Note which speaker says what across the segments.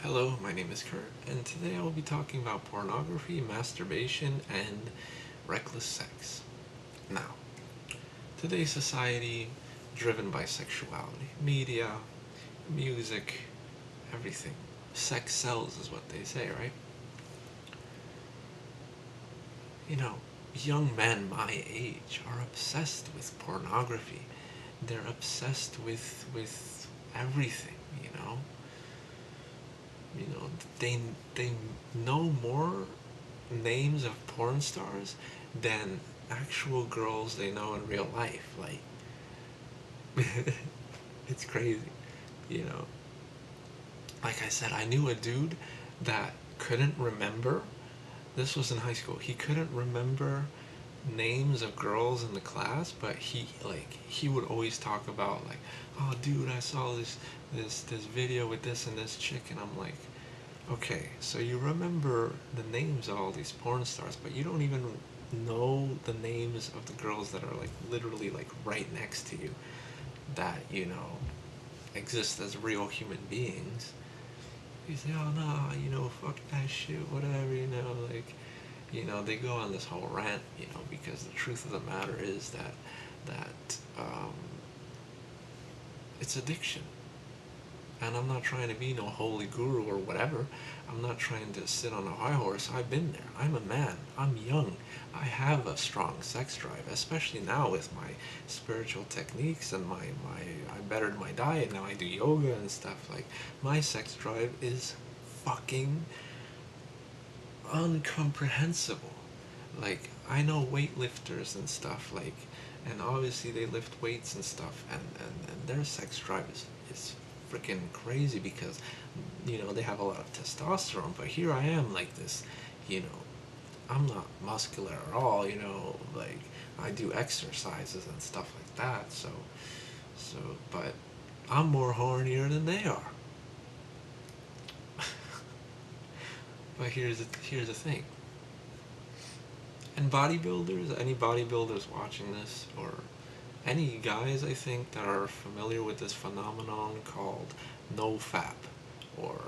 Speaker 1: Hello, my name is Kurt, and today I will be talking about pornography, masturbation, and reckless sex. Now, today's society, driven by sexuality, media, music, everything. Sex sells, is what they say, right? You know, young men my age are obsessed with pornography. They're obsessed with everything, you know. You know, they know more names of porn stars than actual girls they know in real life. Like, it's crazy, you know. Like I said, I knew a dude that couldn't remember. This was in high school. He couldn't remember names of girls in the class, but he would always talk about like, oh dude, I saw this video with this and this chick, and I'm like, okay, so you remember the names of all these porn stars, but you don't even know the names of the girls that are like literally like right next to you that, you know, exist as real human beings. You say, oh no, you know, fuck that shit, whatever, you know, like, you know, they go on this whole rant, you know, because the truth of the matter is that it's addiction. And I'm not trying to be no holy guru or whatever. I'm not trying to sit on a high horse. I've been there. I'm a man. I'm young. I have a strong sex drive, especially now with my spiritual techniques and I bettered my diet. Now I do yoga and stuff. Like, my sex drive is fucking incomprehensible. Like, I know weightlifters and stuff, like, and obviously they lift weights and stuff, and their sex drive is freaking crazy because, you know, they have a lot of testosterone. But here I am, like this, you know, I'm not muscular at all, you know, like, I do exercises and stuff like that, so, but I'm more hornier than they are. But here's the thing. And bodybuilders, any bodybuilders watching this, or any guys I think that are familiar with this phenomenon called no fap, or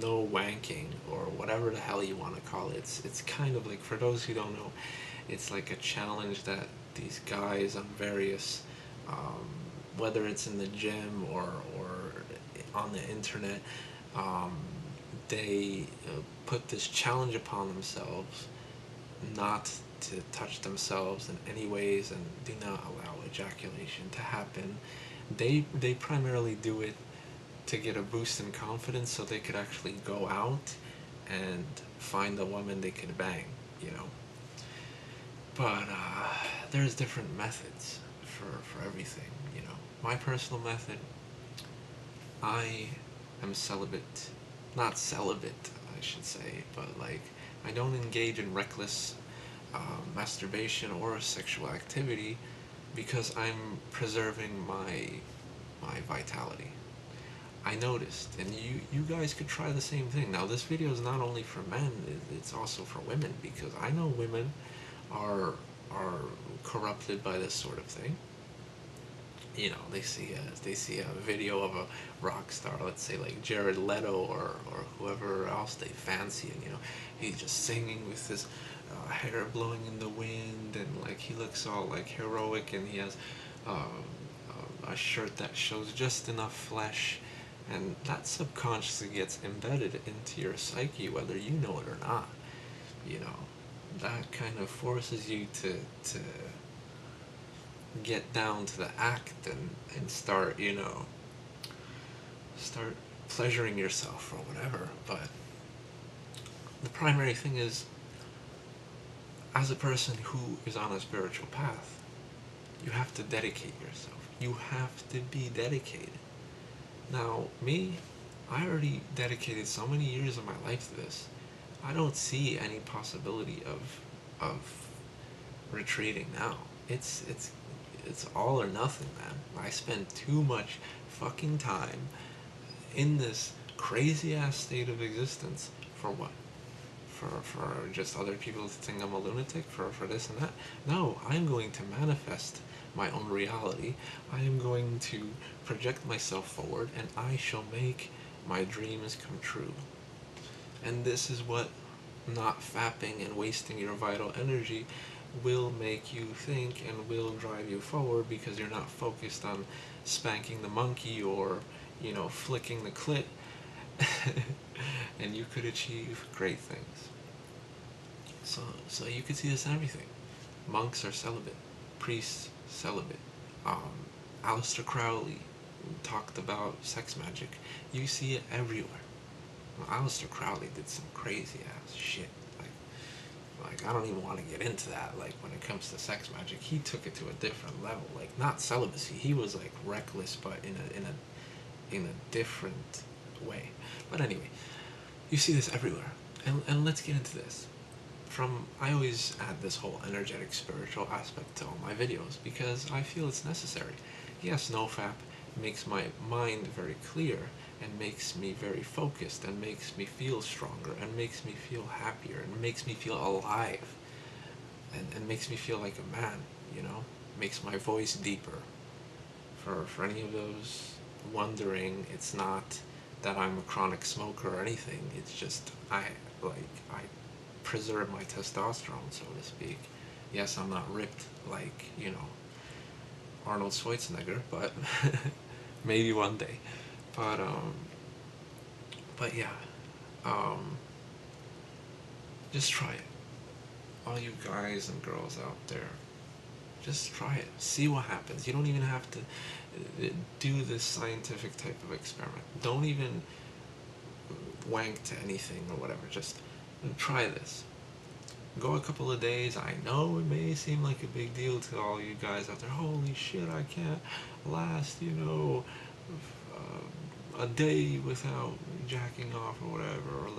Speaker 1: no wanking, or whatever the hell you want to call it. It's kind of like, for those who don't know, it's like a challenge that these guys on various, um, whether it's in the gym or on the internet, um, they put this challenge upon themselves not to touch themselves in any ways and do not allow ejaculation to happen. They primarily do it to get a boost in confidence so they could actually go out and find a woman they could bang, you know. But there's different methods for everything, you know. My personal method, I am celibate. Not celibate, I should say, but like, I don't engage in reckless masturbation or sexual activity because I'm preserving my vitality. I noticed, and you guys could try the same thing. Now, this video is not only for men; it's also for women, because I know women are are corrupted by this sort of thing. You know, they see a video of a rock star, let's say like Jared Leto or whoever else they fancy, and you know, he's just singing with his hair blowing in the wind, and like he looks all like heroic, and he has a shirt that shows just enough flesh, and that subconsciously gets embedded into your psyche whether you know it or not. You know, that kind of forces you to get down to the act and start, you know, start pleasuring yourself or whatever. But the primary thing is, as a person who is on a spiritual path, you have to dedicate yourself. You have to be dedicated. Now, me, I already dedicated so many years of my life to this. I don't see any possibility of retreating now. It's all or nothing, man. I spent too much fucking time in this crazy ass state of existence for what? For just other people to think I'm a lunatic for this and that? No, I'm going to manifest my own reality. I am going to project myself forward, and I shall make my dreams come true. And this is what not fapping and wasting your vital energy will make you think and will drive you forward, because you're not focused on spanking the monkey or, flicking the clit. And you could achieve great things. So you could see this in everything. Monks are celibate, priests celibate. Aleister Crowley talked about sex magic. You see it everywhere. Well, Aleister Crowley did some crazy ass shit. Like I don't even want to get into that. Like when it comes to sex magic, he took it to a different level. Like not celibacy. He was like reckless, but in a different way. But anyway, you see this everywhere. And let's get into this. I always add this whole energetic spiritual aspect to all my videos because I feel it's necessary. Yes, NoFap makes my mind very clear and makes me very focused and makes me feel stronger and makes me feel happier and makes me feel alive and makes me feel like a man, makes my voice deeper. For any of those wondering, it's not that I'm a chronic smoker or anything. It's just I preserve my testosterone, so to speak. Yes, I'm not ripped like, Arnold Schwarzenegger, but maybe one day. But yeah, just try it. All you guys and girls out there, just try it. See what happens. You don't even have to do this scientific type of experiment. Don't even wank to anything or whatever. Just try this. Go a couple of days. I know it may seem like a big deal to all you guys out there. Holy shit, I can't last, a day without jacking off or whatever. Or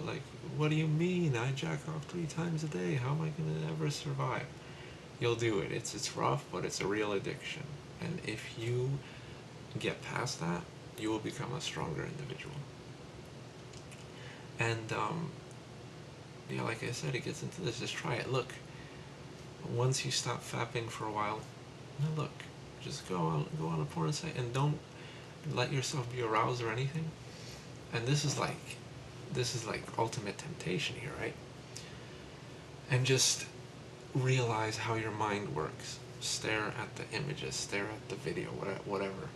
Speaker 1: like, what do you mean? I jack off 3 times a day. How am I gonna ever survive? You'll do it. It's rough, but it's a real addiction. And if you get past that, you will become a stronger individual. And like I said, it gets into this. Just try it. Look, once you stop fapping for a while, look, just go on a porn site and don't let yourself be aroused or anything. And this is like ultimate temptation here, right? And just realize how your mind works. Stare at the images, stare at the video, whatever,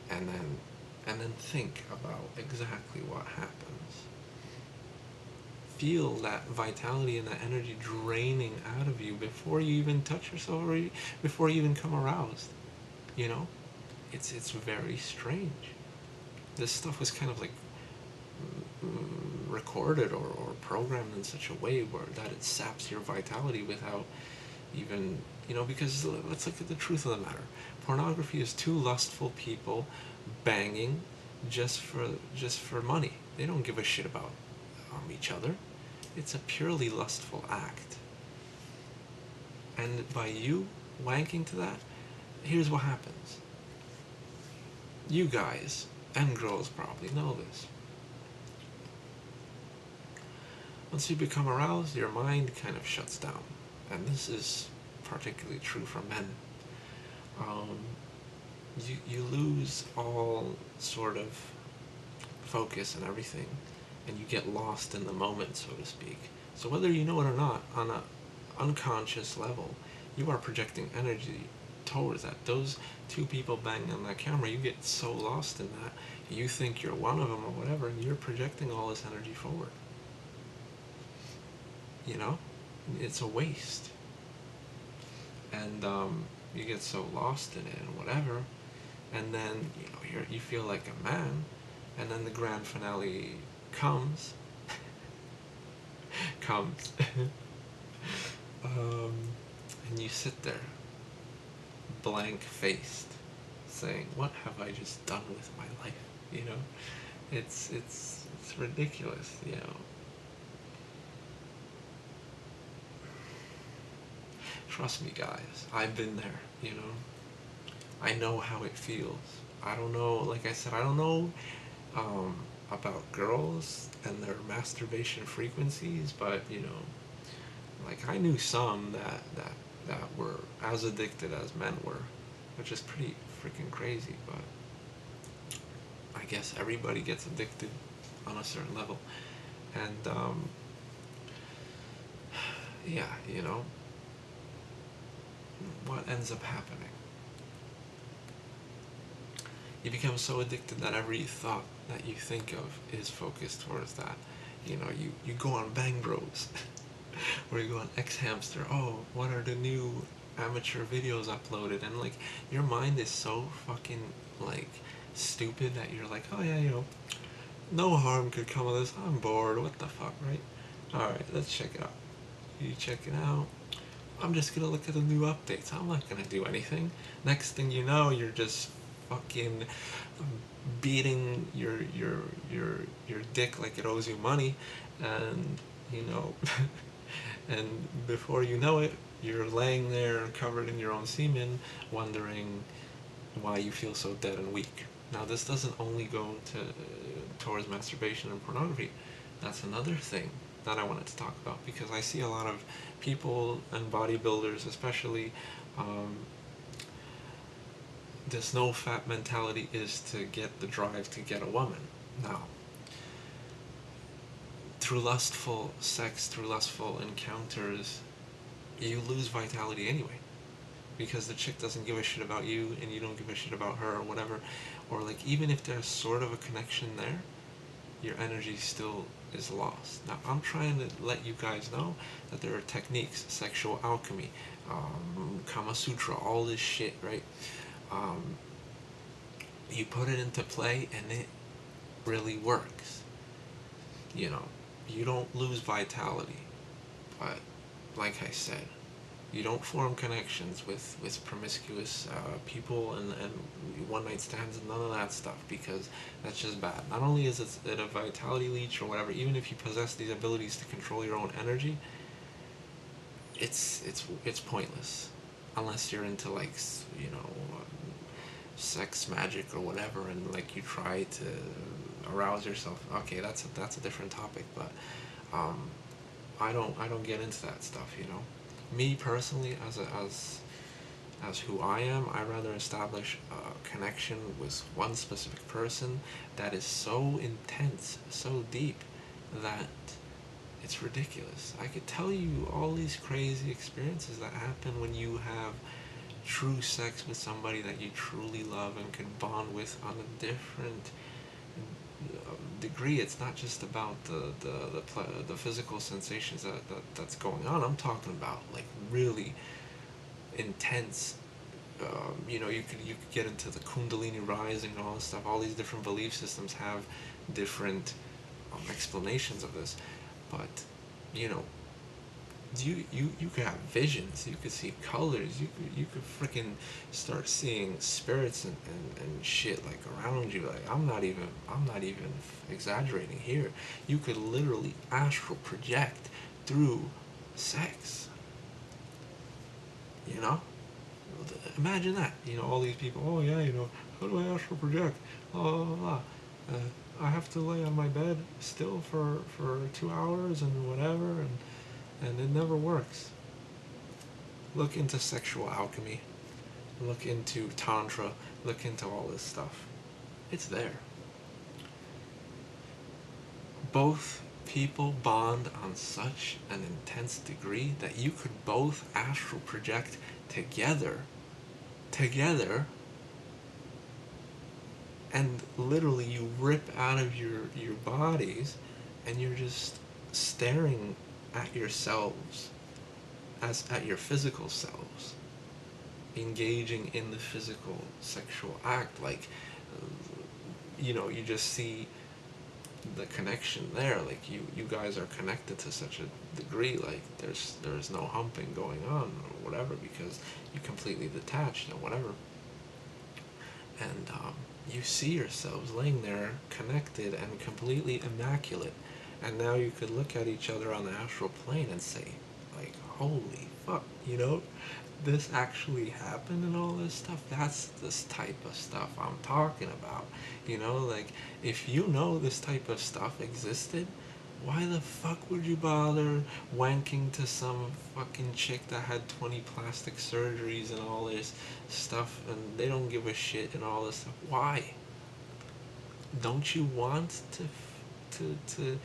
Speaker 1: and then think about exactly what happens. Feel that vitality and that energy draining out of you before you even touch yourself or before you even come aroused. It's very strange. This stuff was kind of like recorded or programmed in such a way where that it saps your vitality without even, because let's look at the truth of the matter. Pornography is 2 lustful people banging just for money. They don't give a shit about each other. It's a purely lustful act. And by you wanking to that, here's what happens. You guys, and girls probably know this. Once you become aroused, your mind kind of shuts down. And this is particularly true for men. You lose all sort of focus and everything, and you get lost in the moment, so to speak. So whether you know it or not, on an unconscious level, you are projecting energy towards that. Those 2 people banging on that camera, you get so lost in that, you think you're one of them or whatever, and you're projecting all this energy forward. It's a waste. And you get so lost in it and whatever, and then you feel like a man, and then the grand finale comes, and you sit there, blank-faced, saying, "What have I just done with my life?" It's ridiculous, Trust me, guys. I've been there, I know how it feels. I don't know, like I said, I don't know about girls and their masturbation frequencies, but, like I knew some that were as addicted as men were, which is pretty freaking crazy, but I guess everybody gets addicted on a certain level. And yeah, you know, what ends up happening? You become so addicted that every thought that you think of is focused towards that. You know, you go on Bang Bros, or you go on X Hamster. Oh, what are the new amateur videos uploaded? And like, your mind is so fucking like stupid that you're like, oh yeah, you know, no harm could come of this. I'm bored. What the fuck, right? All right, let's check it out. You check it out. I'm just gonna look at the new updates. I'm not gonna do anything. Next thing you know, you're just fucking beating your dick like it owes you money, and you know, and before you know it, you're laying there covered in your own semen, wondering why you feel so dead and weak. Now, this doesn't only go towards masturbation and pornography. That's another thing that I wanted to talk about, because I see a lot of people and bodybuilders, especially, um, this no fat mentality is to get the drive to get a woman. Now, through lustful sex, through lustful encounters, you lose vitality anyway, because the chick doesn't give a shit about you and you don't give a shit about her, or whatever. Or like, even if there's sort of a connection there, your energy still is lost. Now, I'm trying to let you guys know that there are techniques, sexual alchemy, Kama Sutra, all this shit, right? Um, you put it into play and it really works. You know, you don't lose vitality, but like I said, you don't form connections with promiscuous people, and one night stands and none of that stuff, because that's just bad. Not only is it a vitality leech or whatever, even if you possess these abilities to control your own energy, it's pointless unless you're into like, you know, sex magic or whatever, and like you try to arouse yourself. Okay, that's a different topic, but um, I don't get into that stuff. You know, me personally, as who I am, I rather establish a connection with one specific person that is so intense, so deep, that it's ridiculous. I could tell you all these crazy experiences that happen when you have true sex with somebody that you truly love and can bond with on a different degree. It's not just about the physical sensations that's going on. I'm talking about like really intense. You know, you could get into the Kundalini rising and all this stuff. All these different belief systems have different explanations of this, but you know, you could have visions, you could see colors, you could freaking start seeing spirits and shit like around you. Like, I'm not even exaggerating here. You could literally astral project through sex, you know. Imagine that. You know, all these people, oh yeah, you know, how do I astral project? Blah, blah, blah. I have to lay on my bed still for 2 hours and whatever, and it never works. Look into sexual alchemy, look into tantra, look into all this stuff. It's there. Both people bond on such an intense degree that you could both astral project together, and literally you rip out of your bodies, and you're just staring at yourselves, as at your physical selves, engaging in the physical sexual act. Like, you know, you just see the connection there. Like, you guys are connected to such a degree, like there's no humping going on or whatever, because you're completely detached and whatever. And you see yourselves laying there connected and completely immaculate, and now you could look at each other on the astral plane and say, like, holy fuck, you know, this actually happened and all this stuff. That's this type of stuff I'm talking about. You know, like, if you know this type of stuff existed, why the fuck would you bother wanking to some fucking chick that had 20 plastic surgeries and all this stuff, and they don't give a shit and all this stuff? Why? Don't you want to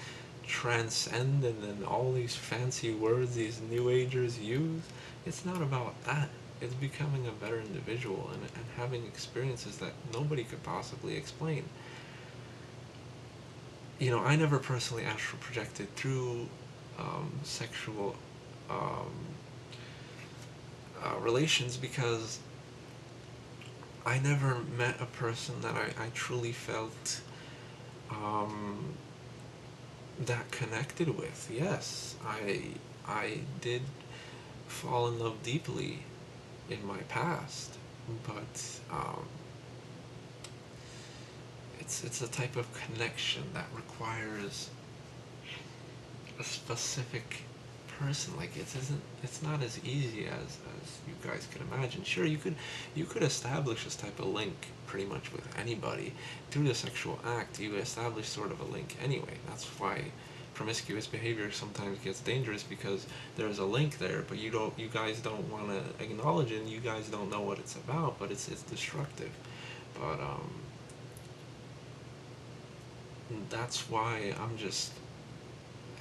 Speaker 1: transcendent and all these fancy words these new agers use. It's not about that. It's becoming a better individual and having experiences that nobody could possibly explain. I never personally astral projected through sexual um, relations because I never met a person that I truly felt um, that connected with. Yes, I did fall in love deeply in my past, but it's a type of connection that requires a specific person. Like it's not as easy as you guys can imagine. Sure, you could establish this type of link pretty much with anybody through the sexual act. You establish sort of a link anyway. That's why promiscuous behavior sometimes gets dangerous, because there's a link there, but you guys don't want to acknowledge it, and you guys don't know what it's about, but it's destructive. But that's why I'm just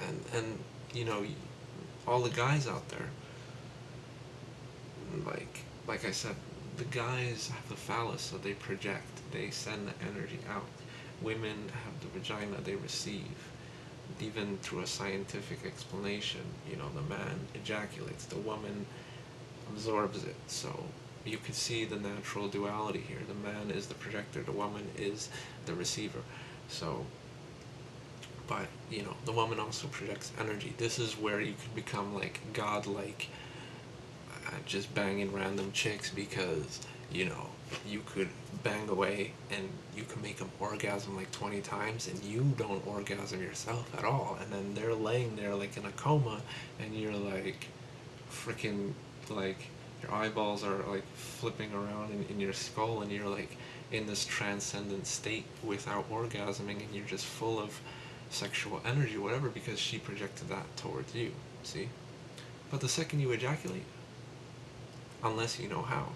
Speaker 1: and you know all the guys out there, like I said, the guys have the phallus, so they project, they send the energy out. Women have the vagina, they receive. Even through a scientific explanation, the man ejaculates, the woman absorbs it. So you could see the natural duality here. The man is the projector, the woman is the receiver. So, but the woman also projects energy. This is where you could become like godlike, just banging random chicks, because you could bang away and you can make them orgasm like 20 times and you don't orgasm yourself at all, and then they're laying there like in a coma, and you're like freaking, like your eyeballs are like flipping around in your skull, and you're like in this transcendent state without orgasming, and you're just full of sexual energy, whatever, because she projected that towards you. See? But the second you ejaculate, unless you know how,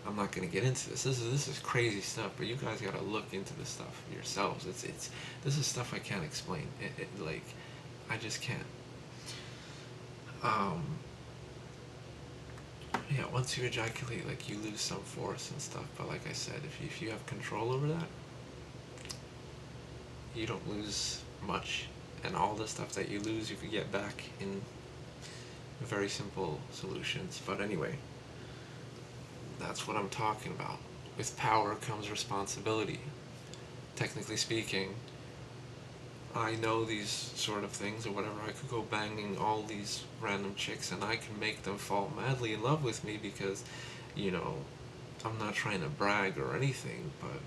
Speaker 1: I'm not gonna get into this. This is crazy stuff, but you guys gotta look into this stuff yourselves. This is stuff I can't explain. Like, I just can't. Um, yeah, once you ejaculate, like, you lose some force and stuff. But like I said, if you have control over that, you don't lose much, and all the stuff that you lose, you could get back in very simple solutions. But anyway, that's what I'm talking about. With power comes responsibility. Technically speaking, I know these sort of things or whatever. I could go banging all these random chicks and I can make them fall madly in love with me because, I'm not trying to brag or anything, but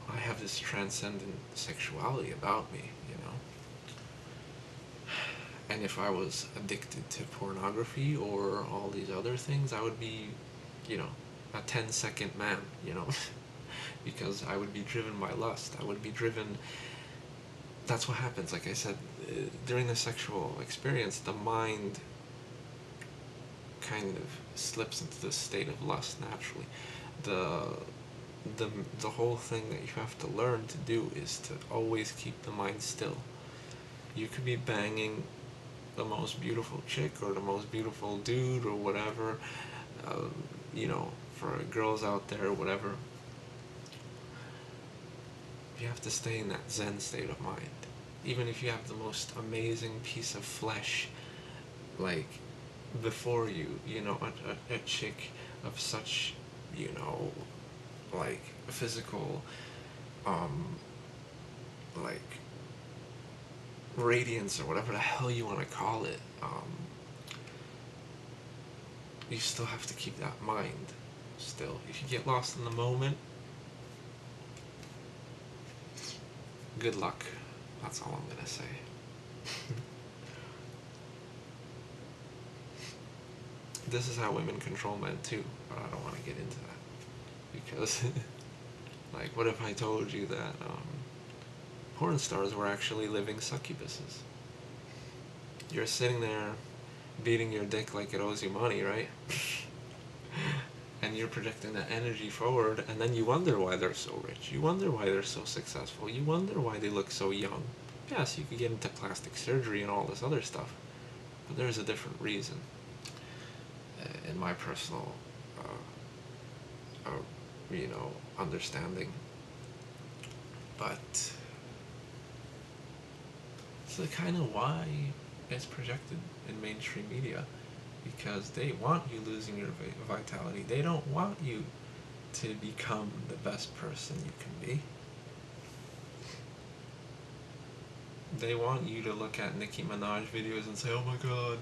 Speaker 1: I have this transcendent sexuality about me. And if I was addicted to pornography or all these other things, I would be, a 10-second man, because I would be driven by lust. I would be driven. That's what happens. Like I said, during the sexual experience, the mind kind of slips into this state of lust naturally. The the whole thing that you have to learn to do is to always keep the mind still. You could be banging the most beautiful chick or the most beautiful dude or whatever, for girls out there or whatever. You have to stay in that zen state of mind. Even if you have the most amazing piece of flesh, like, before you, a chick of such, like, physical, like, radiance or whatever the hell you want to call it, you still have to keep that mind still. If you get lost in the moment, good luck. That's all I'm gonna say. This is how women control men too, but I don't want to get into that because, like, what if I told you that porn stars were actually living succubuses? You're sitting there beating your dick like it owes you money, right? And and you're projecting that energy forward, and then you wonder why they're so rich. You wonder why they're so successful. You wonder why they look so young. Yes, you could get into plastic surgery and all this other stuff, but there's a different reason. In my personal, understanding. But it's the kind of why it's projected in mainstream media, because they want you losing your vitality. They don't want you to become the best person you can be. They want you to look at Nicki Minaj videos and say, oh my god,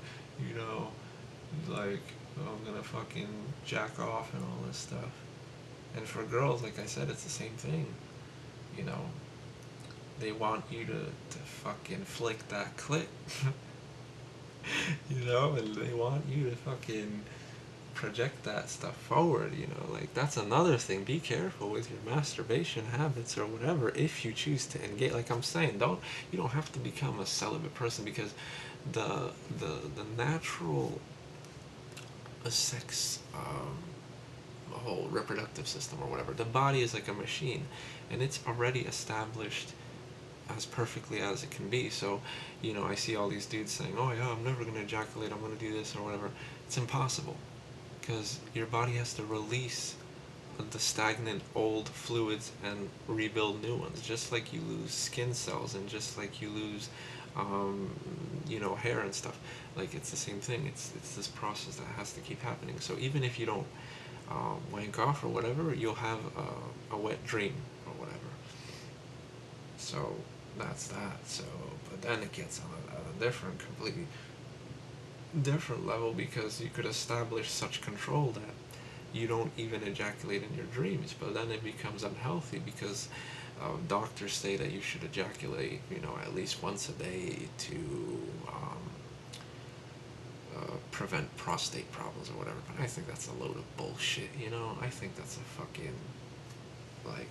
Speaker 1: like, oh, I'm gonna fucking jack off and all this stuff. And for girls, like I said, it's the same thing. You know, they want you to fucking flick that clit. And they want you to fucking project that stuff forward, like that's another thing. Be careful with your masturbation habits or whatever if you choose to engage. Like I'm saying, you don't have to become a celibate person, because the natural sex whole reproductive system or whatever, the body is like a machine, and it's already established as perfectly as it can be. So, I see all these dudes saying, oh yeah, I'm never going to ejaculate, I'm going to do this or whatever. It's impossible, because your body has to release the stagnant old fluids and rebuild new ones, just like you lose skin cells and just like you lose hair and stuff. Like, it's the same thing. It's this process that has to keep happening. So even if you don't wank off or whatever, you'll have a wet dream or whatever. So that's that. So, but then it gets on a different, completely different level, because you could establish such control that you don't even ejaculate in your dreams, but then it becomes unhealthy, because doctors say that you should ejaculate, at least once a day to prevent prostate problems or whatever. But I think that's a load of bullshit, I think that's a fucking, like,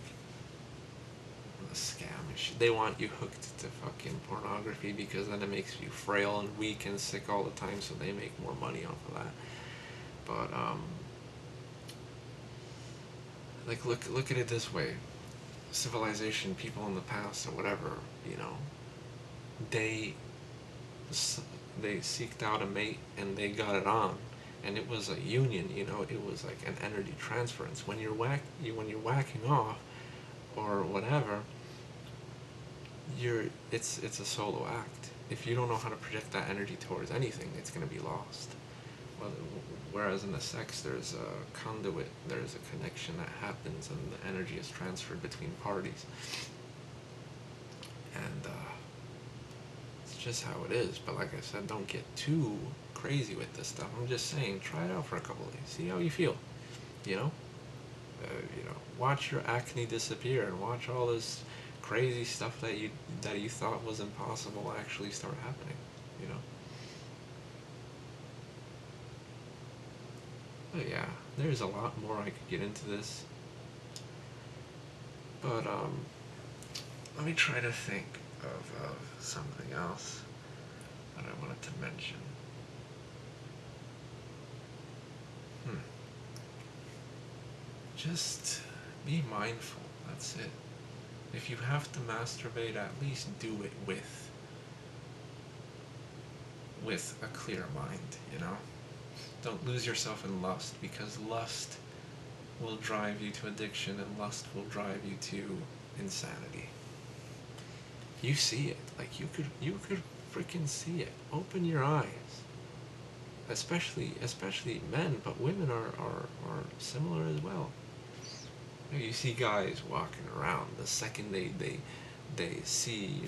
Speaker 1: a scam and shit. They want you hooked to fucking pornography, because then it makes you frail and weak and sick all the time, so they make more money off of that. But like, look at it this way. Civilization, people in the past or whatever, they seeked out a mate and they got it on, and it was a union. It was like an energy transference. When you're whacking off or whatever, it's a solo act. If you don't know how to project that energy towards anything, it's going to be lost. Whereas in the sex, there's a conduit, there's a connection that happens, and the energy is transferred between parties. And it's just how it is. But like I said, don't get too crazy with this stuff. I'm just saying, try it out for a couple of days, see how you feel. Watch your acne disappear, and watch all this crazy stuff that you thought was impossible actually start happening. But yeah, there's a lot more I could get into this. But let me try to think of something else that I wanted to mention. Just be mindful. That's it. If you have to masturbate, at least do it with a clear mind, Don't lose yourself in lust, because lust will drive you to addiction, and lust will drive you to insanity. You see it. Like, you could freaking see it. Open your eyes. Especially men, but women are similar as well. You see guys walking around, the second they see,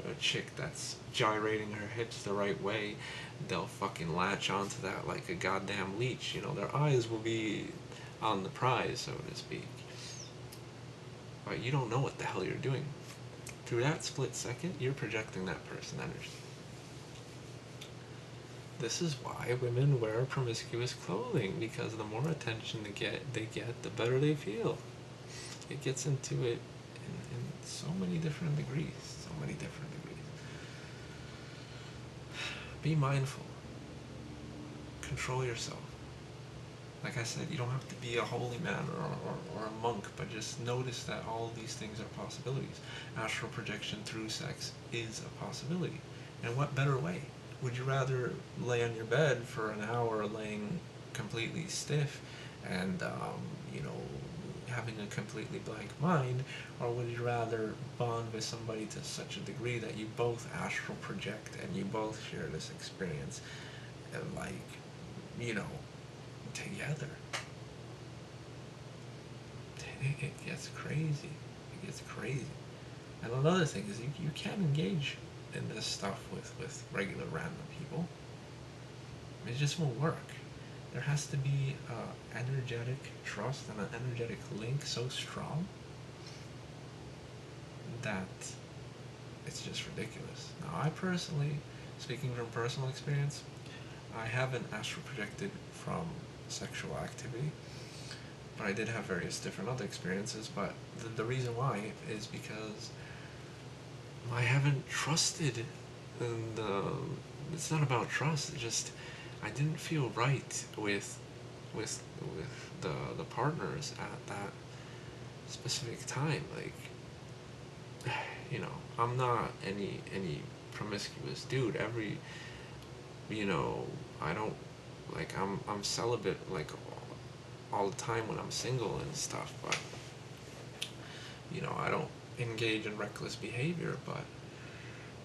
Speaker 1: a chick that's gyrating her hips the right way, they'll fucking latch onto that like a goddamn leech. Their eyes will be on the prize, so to speak. But you don't know what the hell you're doing. Through that split second, you're projecting that person energy. This is why women wear promiscuous clothing, because the more attention they get, the better they feel. It gets into it in so many different degrees. Be mindful. Control yourself. Like I said, you don't have to be a holy man or a monk, but just notice that all these things are possibilities. Astral projection through sex is a possibility. And what better way? Would you rather lay on your bed for an hour laying completely stiff and, having a completely blank mind, or would you rather bond with somebody to such a degree that you both astral project and you both share this experience and, you know, together? It gets crazy. It gets crazy. And another thing is you can't engage in this stuff with regular random people. It just won't work. There has to be energetic trust and an energetic link so strong that it's just ridiculous. Now, I personally, speaking from personal experience, I haven't astral projected from sexual activity, but I did have various different other experiences. But the reason why is because I haven't trusted, and it's not about trust. It just I didn't feel right with the partners at that specific time. Like, I'm not any promiscuous dude. I don't, like, I'm celibate, like, all the time when I'm single and stuff, but I don't engage in reckless behavior. But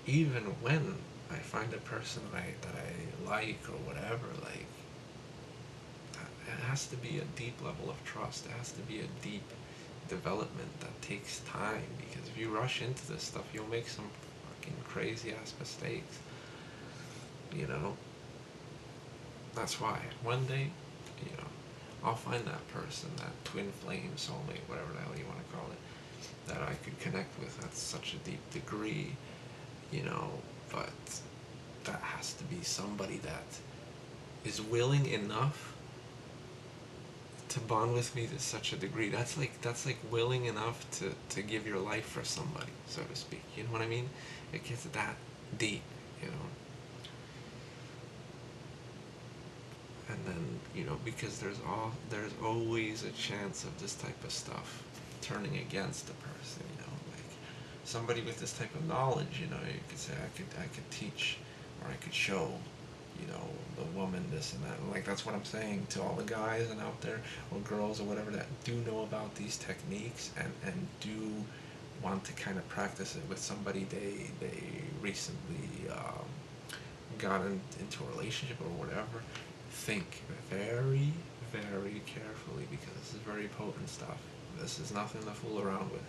Speaker 1: even when I find a person that I like or whatever, like, it has to be a deep level of trust. It has to be a deep development that takes time, because if you rush into this stuff, you'll make some fucking crazy ass mistakes. You know, that's why one day, you know, I'll find that person, that twin flame, soulmate, whatever the hell you want to call it, that I could connect with at such a deep degree, but that has to be somebody that is willing enough to bond with me to such a degree. That's like willing enough to give your life for somebody, so to speak. You know what I mean? It gets that deep, you know. And then, because there's always a chance of this type of stuff turning against the person, like somebody with this type of knowledge, you could say I could teach, or I could show, the woman this and that. And, like, that's what I'm saying to all the guys and out there, or girls or whatever, that do know about these techniques and do want to kind of practice it with somebody they recently got into a relationship or whatever. Think very, very carefully, because this is very potent stuff. This is nothing to fool around with.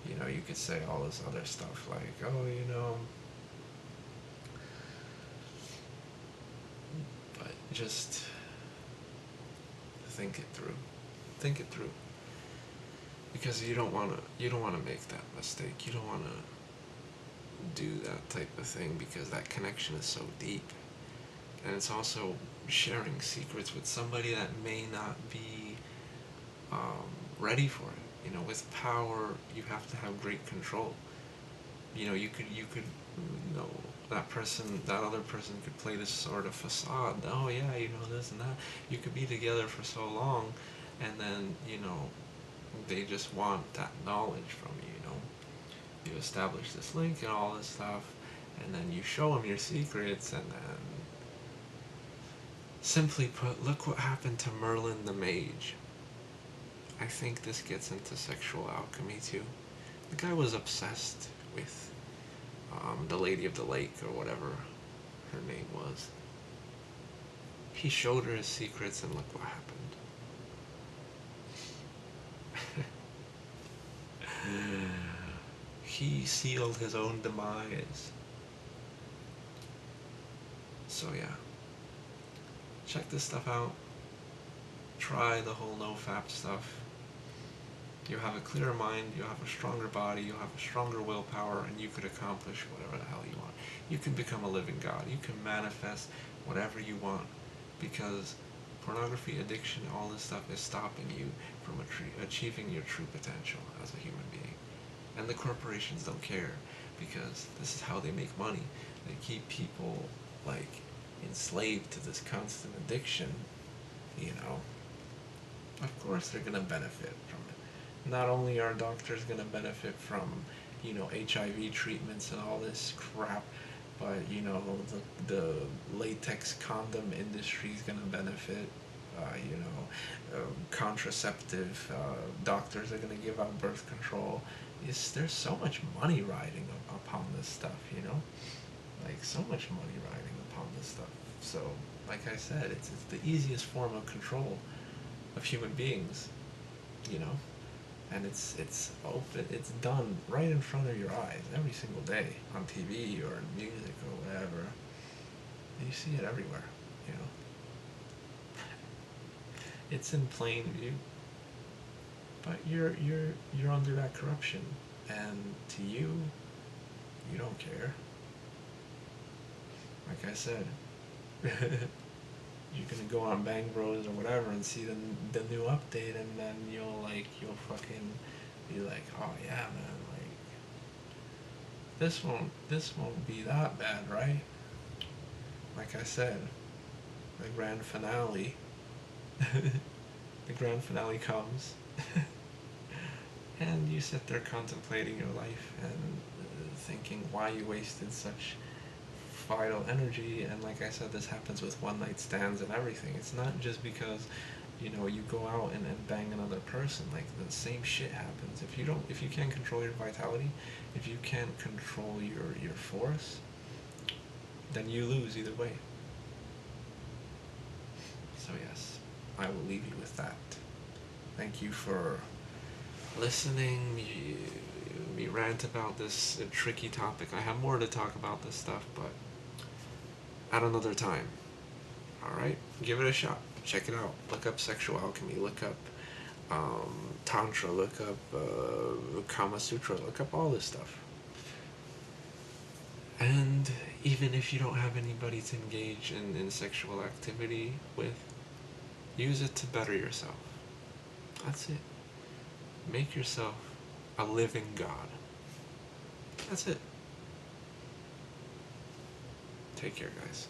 Speaker 1: You could say all this other stuff like, oh, but just think it through. Think it through. Because you don't wanna make that mistake. You don't wanna do that type of thing, because that connection is so deep. And it's also sharing secrets with somebody that may not be ready for it. With power, you have to have great control. You could, that other person could play this sort of facade. Oh yeah, this and that. You could be together for so long, and then they just want that knowledge from you. You establish this link and all this stuff, and then you show them your secrets, and then, simply put, look what happened to Merlin the Mage. I think this gets into sexual alchemy too. The guy was obsessed with the Lady of the Lake, or whatever her name was. He showed her his secrets, and look what happened. He sealed his own demise. So yeah, check this stuff out. Try the whole no-fap stuff. You have a clearer mind, you have a stronger body, you have a stronger willpower, and you could accomplish whatever the hell you want. You can become a living god. You can manifest whatever you want, because pornography, addiction, all this stuff is stopping you from achieving your true potential as a human being. And the corporations don't care, because this is how they make money. They keep people, like, enslaved to this constant addiction, you know, of course they're going to benefit from it. Not only are doctors going to benefit from, you know, HIV treatments and all this crap, but, you know, the latex condom industry is going to benefit. You know, contraceptive doctors are going to give out birth control. There's so much money riding upon this stuff, you know? Like, so much money riding upon this stuff. So, like I said, it's the easiest form of control of human beings, you know? And it's open, it's done right in front of your eyes every single day on TV or in music or whatever. And you see it everywhere, you know? It's in plain view. But you're under that corruption, and to you, you don't care. Like I said, you're gonna go on Bang Bros or whatever and see the new update, and then you'll fucking be like, oh yeah, man, like this won't be that bad, right? Like I said, the grand finale, the grand finale comes, and you sit there contemplating your life and thinking why you wasted such vital energy. And like I said, this happens with one night stands and everything. It's not just because, you know, you go out and bang another person. Like, the same shit happens. If you can't control your vitality, if you can't control your force, then you lose either way. So yes, I will leave you with that. Thank you for listening. Me rant about this tricky topic. I have more to talk about this stuff, but at another time. Alright? Give it a shot. Check it out. Look up sexual alchemy. Look up Tantra. Look up Kama Sutra. Look up all this stuff. And even if you don't have anybody to engage in sexual activity with, use it to better yourself. That's it. Make yourself a living God. That's it. Take care, guys.